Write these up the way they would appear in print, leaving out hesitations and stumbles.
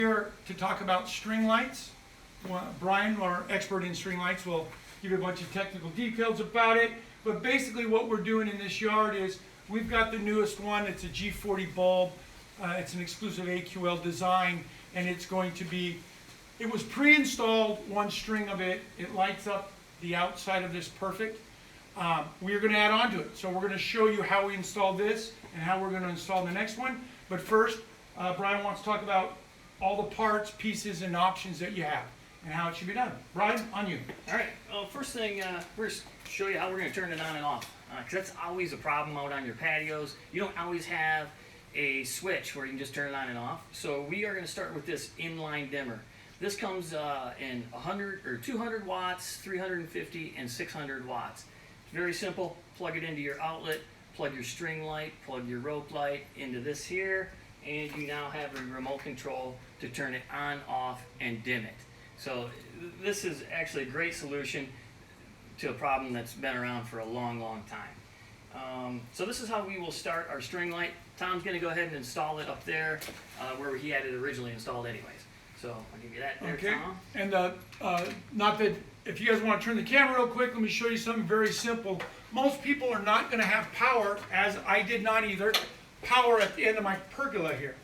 Here to talk about string lights. Brian, our expert in string lights, will give you a bunch of technical details about it. But basically what we're doing in this yard is we've got the newest one. It's a G40 bulb. It's an exclusive AQL design, and it's going to be, it was pre-installed, one string of it. It lights up the outside of this perfect. We are going to add on to it. So we're going to show you how we install this and how we're going to install the next one. But first, Brian wants to talk about all the parts, pieces, and options that you have and how it should be done. Brian, on you. All right. Well, first thing, we're going to show you how we're going to turn it on and off, because that's always a problem out on your patios. You don't always have a switch where you can just turn it on and off. So we are going to start with this inline dimmer. This comes in 100 or 200 watts, 350, and 600 watts. It's very simple. Plug it into your outlet, plug your string light, plug your rope light into this here, and you now have a remote control to turn it on, off, and dim it. So this is actually a great solution to a problem that's been around for a long, long time. So this is how we will start our string light. Tom's going to go ahead and install it up there where he had it originally installed anyways. So I'll give you that there, Okay. Tom. And not that, if you guys want to turn the camera real quick, let me show you something very simple. Most people are not going to have power, as I did not either, power at the end of my pergola here.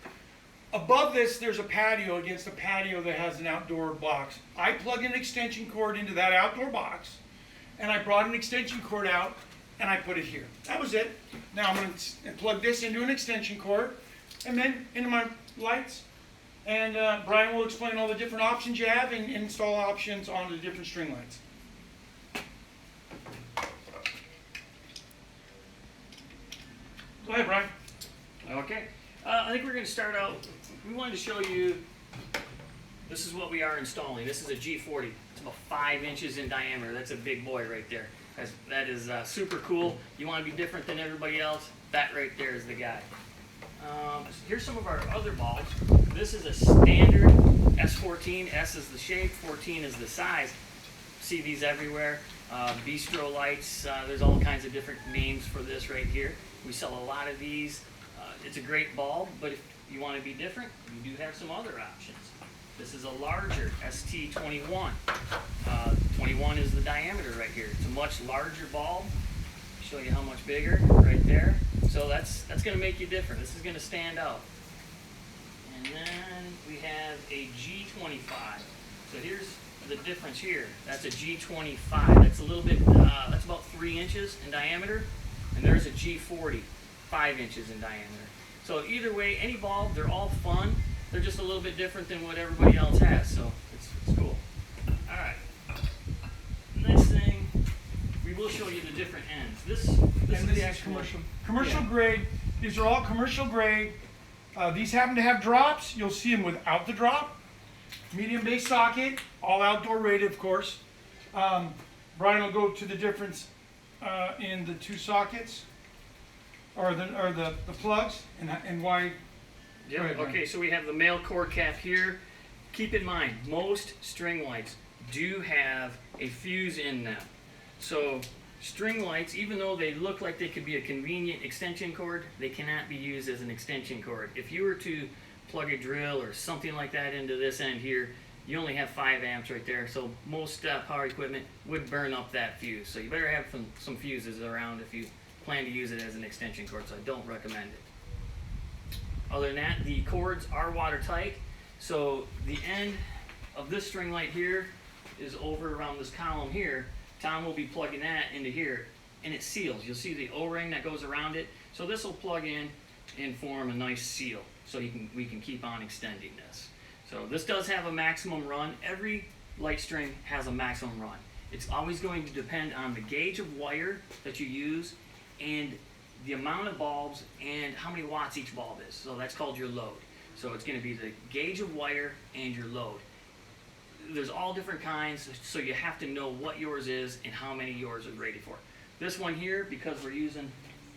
Above this, there's a patio against a patio that has an outdoor box. I plug an extension cord into that outdoor box, and I brought an extension cord out, and I put it here. That was it. Now I'm going to plug this into an extension cord, and then into my lights. And Brian will explain all the different options you have and install options on the different string lights. Go ahead, Brian. Okay. I think we're going to start out, we wanted to show you, this is what we are installing. This is a G40. It's about 5 inches in diameter. That's a big boy right there. That is super cool. You want to be different than everybody else? That right there is the guy. Here's some of our other bulbs. This is a standard S14. S is the shape, 14 is the size. See these everywhere. Bistro lights. There's all kinds of different names for this right here. We sell a lot of these. It's a great bulb, but if you want to be different, you do have some other options. This is a larger ST21. 21 is the diameter right here. It's a much larger bulb. Show you how much bigger right there. So that's going to make you different. This is going to stand out. And then we have a G25. So here's the difference here. That's a G25. That's a little bit. That's about 3 inches in diameter. And there's a G40, 5 inches in diameter. So either way, any bulb, they're all fun. They're just a little bit different than what everybody else has. So it's cool. All right. Next thing, we will show you the different ends. This is the actual commercial grade. These are all commercial grade. These happen to have drops. You'll see them without the drop. Medium base socket, all outdoor rated, of course. Brian will go to the difference in the two sockets, or the plugs, and why. Yeah. Okay, so we have the male core cap here. Keep in mind, most string lights do have a fuse in them. So string lights, even though they look like they could be a convenient extension cord, they cannot be used as an extension cord. If you were to plug a drill or something like that into this end here, you only have 5 amps right there. So most power equipment would burn up that fuse. So you better have some fuses around if you plan to use it as an extension cord. So I don't recommend it. Other than that, the cords are watertight. So the end of this string light here is over around this column here. Tom will be plugging that into here, and it seals. You'll see the O-ring that goes around it. So this will plug in and form a nice seal, so we can keep on extending this. So this does have a maximum run. Every light string has a maximum run. It's always going to depend on the gauge of wire that you use and the amount of bulbs and how many watts each bulb is. So that's called your load. So it's going to be the gauge of wire and your load. There's all different kinds, so you have to know what yours is and how many yours is rated for. This one here, because we're using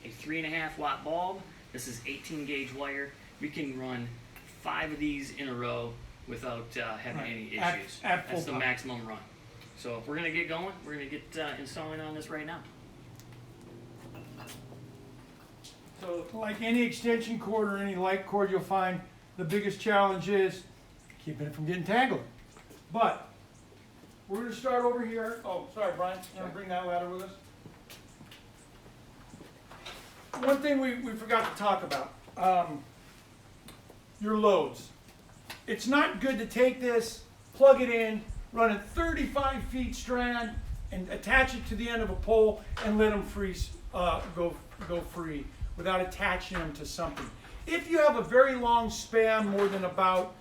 a 3.5 watt bulb, this is 18 gauge wire. We can run 5 of these in a row without having any issues. That's the maximum run. So if we're going to get going, we're going to get installing on this right now. So like any extension cord or any light cord, you'll find the biggest challenge is keeping it from getting tangled. But we're going to start over here. Oh, sorry, Brian. You want to bring that ladder with us? One thing we forgot to talk about, your loads. It's not good to take this, plug it in, run it 35 feet strand, and attach it to the end of a pole and let them go free without attaching them to something. If you have a very long span, more than about,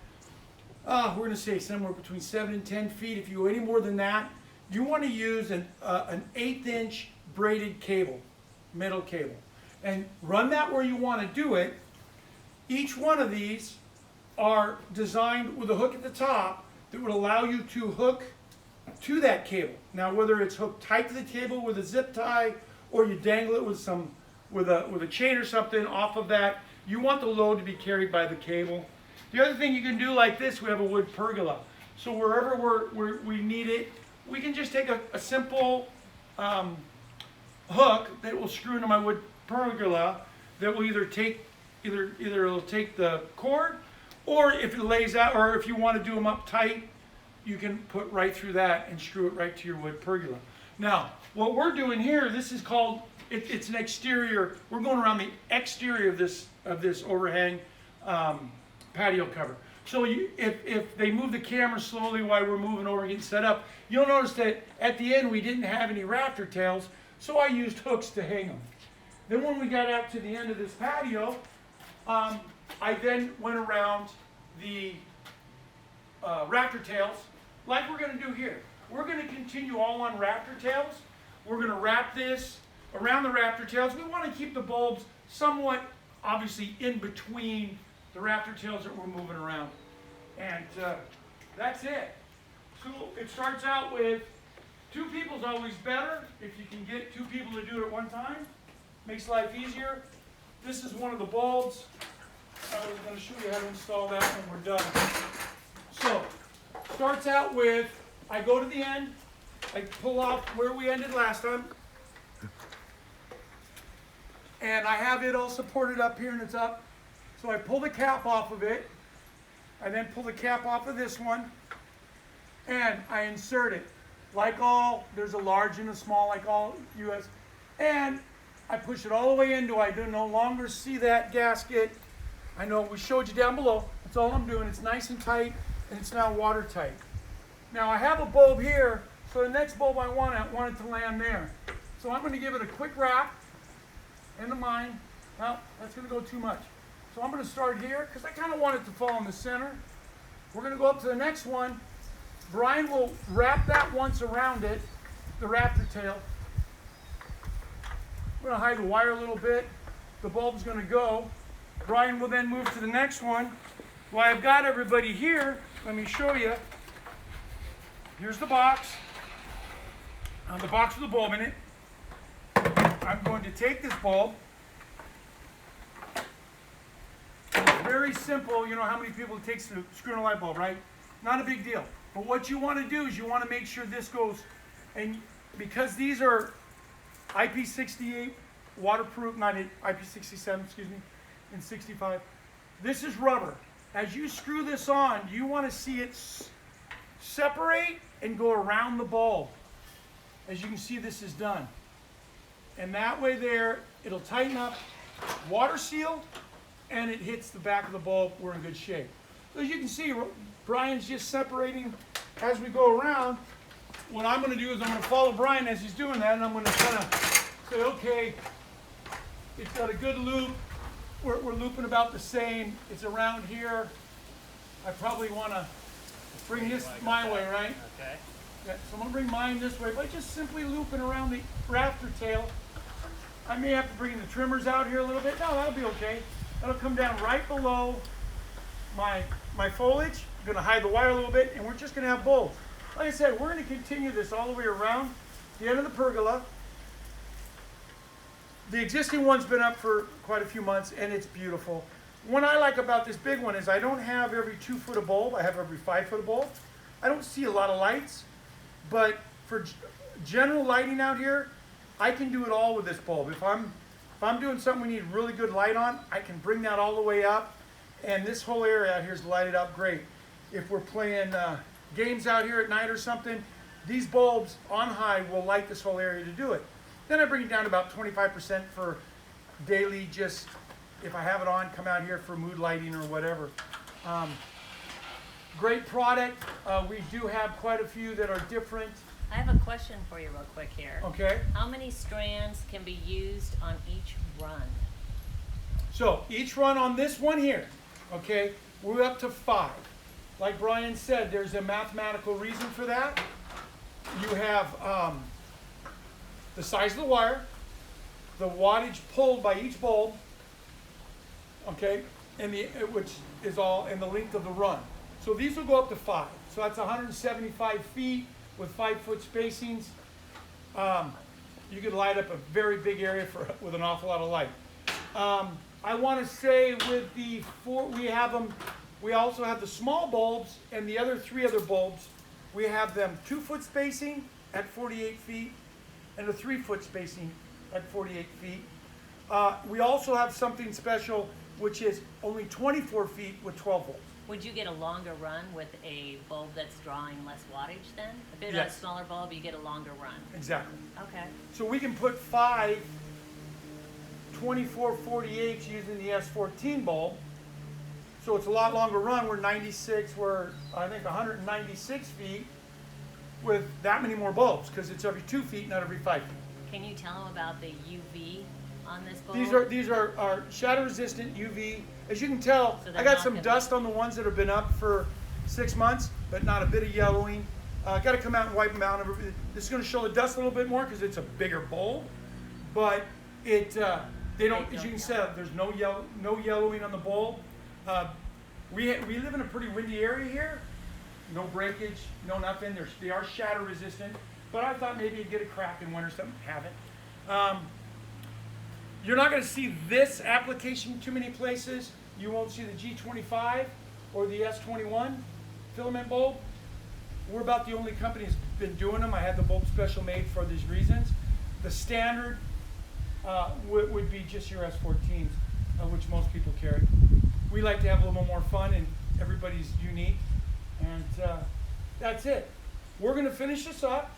we're going to say somewhere between 7 and 10 feet, if you go any more than that, you want to use an 1/8-inch braided cable, metal cable. And run that where you want to do it. Each one of these are designed with a hook at the top that would allow you to hook to that cable. Now, whether it's hooked tight to the cable with a zip tie, or you dangle it with a chain or something off of that, you want the load to be carried by the cable. The other thing you can do like this, we have a wood pergola. So wherever we need it, we can just take a simple hook that will screw into my wood pergola that will either it'll take the cord, or if it lays out, or if you want to do them up tight, you can put right through that and screw it right to your wood pergola. Now, what we're doing here, this is called, it's an exterior, we're going around the exterior of this overhang patio cover. So if they move the camera slowly while we're moving over and getting set up, you'll notice that at the end we didn't have any rafter tails, so I used hooks to hang them. Then when we got out to the end of this patio, I then went around the rafter tails like we're going to do here. We're going to continue all on rafter tails. We're going to wrap this around the rafter tails. We want to keep the bulbs somewhat, obviously, in between the rafter tails that we're moving around. And that's it. So it starts out with 2 people is always better. If you can get 2 people to do it at one time, makes life easier. This is one of the bulbs. I was going to show you how to install that when we're done. So, starts out with, I go to the end, I pull off where we ended last time, and I have it all supported up here and it's up. So I pull the cap off of it, I then pull the cap off of this one, and I insert it. Like all, there's a large and a small, like all US, and I push it all the way into, I do no longer see that gasket. I know we showed you down below. That's all I'm doing. It's nice and tight, and it's now watertight. Now I have a bulb here, so the next bulb I want it to land there. So I'm going to give it a quick wrap into mine. Well, that's going to go too much. So I'm going to start here, because I kind of want it to fall in the center. We're going to go up to the next one. Brian will wrap that once around it, the rafter tail. We're going to hide the wire a little bit. The bulb's going to go. Brian will then move to the next one. While I've got everybody here, let me show you. Here's the box. The box with the bulb in it. I'm going to take this bulb. It's very simple. You know how many people it takes to screw in a light bulb, right? Not a big deal. But what you want to do is you want to make sure this goes, and because these are IP68 waterproof, not IP67, excuse me, and 65. This is rubber. As you screw this on, you want to see it separate and go around the bulb. As you can see, this is done. And that way there, it'll tighten up, water seal, and it hits the back of the bulb. We're in good shape. So as you can see, Brian's just separating as we go around. What I'm going to do is I'm going to follow Brian as he's doing that, and I'm going to kind of say, okay, it's got a good loop. We're looping about the same. It's around here. I probably want to bring this my way, right? Okay. Yeah, so I'm going to bring mine this way, but just simply looping around the rafter tail. I may have to bring the trimmers out here a little bit. No, that'll be okay. That'll come down right below my foliage. I'm going to hide the wire a little bit, and we're just going to have both. Like I said, we're going to continue this all the way around the end of the pergola. The existing one's been up for quite a few months, and it's beautiful. What I like about this big one is I don't have every 2 foot of bulb. I have every 5 foot of bulb. I don't see a lot of lights, but for general lighting out here, I can do it all with this bulb. If I'm doing something we need really good light on, I can bring that all the way up, and this whole area out here is lighted up great. if we're playing games out here at night or something, these bulbs on high will light this whole area to do it. Then I bring it down to about 25% for daily, just if I have it on, come out here for mood lighting or whatever. Great product. We do have quite a few that are different. I have a question for you real quick here. Okay. How many strands can be used on each run? So each run on this one here, okay, we're up to 5. Like Brian said, there's a mathematical reason for that. You have the size of the wire, the wattage pulled by each bulb, okay, and which is all in the length of the run. So these will go up to 5. So that's 175 feet with 5-foot spacings. You could light up a very big area with an awful lot of light. I want to say with the 4, we also have the small bulbs and the other 3 other bulbs. We have them 2-foot spacing at 48 feet and a 3-foot spacing at 48 feet. We also have something special, which is only 24 feet with 12 volts. Would you get a longer run with a bulb that's drawing less wattage then? If it's Yes. a smaller bulb, you get a longer run. Exactly. Okay. So we can put 5 2448s using the S14 bulb. So it's a lot longer run. We're I think 196 feet with that many more bulbs because it's every 2 feet, not every 5 feet. Can you tell them about the UV on this bulb? These are shadow resistant UV. As you can tell, So I they're got not some gonna- dust on the ones that have been up for 6 months, but not a bit of yellowing. Got to come out and wipe them out. This is going to show the dust a little bit more because it's a bigger bulb, but they don't. As you can tell, there's no yellowing on the bulb. We live in a pretty windy area here. No breakage, no nothing. They are shadow resistant, but I thought maybe you'd get a crack in winter, something. Haven't. You're not going to see this application too many places. You won't see the G25 or the S21 filament bulb. We're about the only company that's been doing them. I had the bulb special made for these reasons. The standard would be just your S14s, which most people carry. We like to have a little more fun, and everybody's unique. And that's it. We're going to finish this up.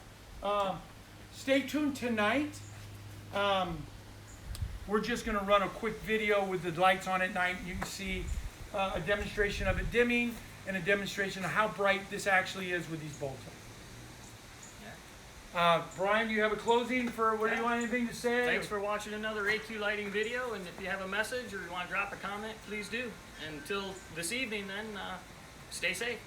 Stay tuned tonight. We're just going to run a quick video with the lights on at night. You can see a demonstration of it dimming and a demonstration of how bright this actually is with these bulbs. Brian, do you have a closing for what do you want anything to say? Thanks for watching another AQ lighting video, and if you have a message or you want to drop a comment, please do. Until this evening then, stay safe.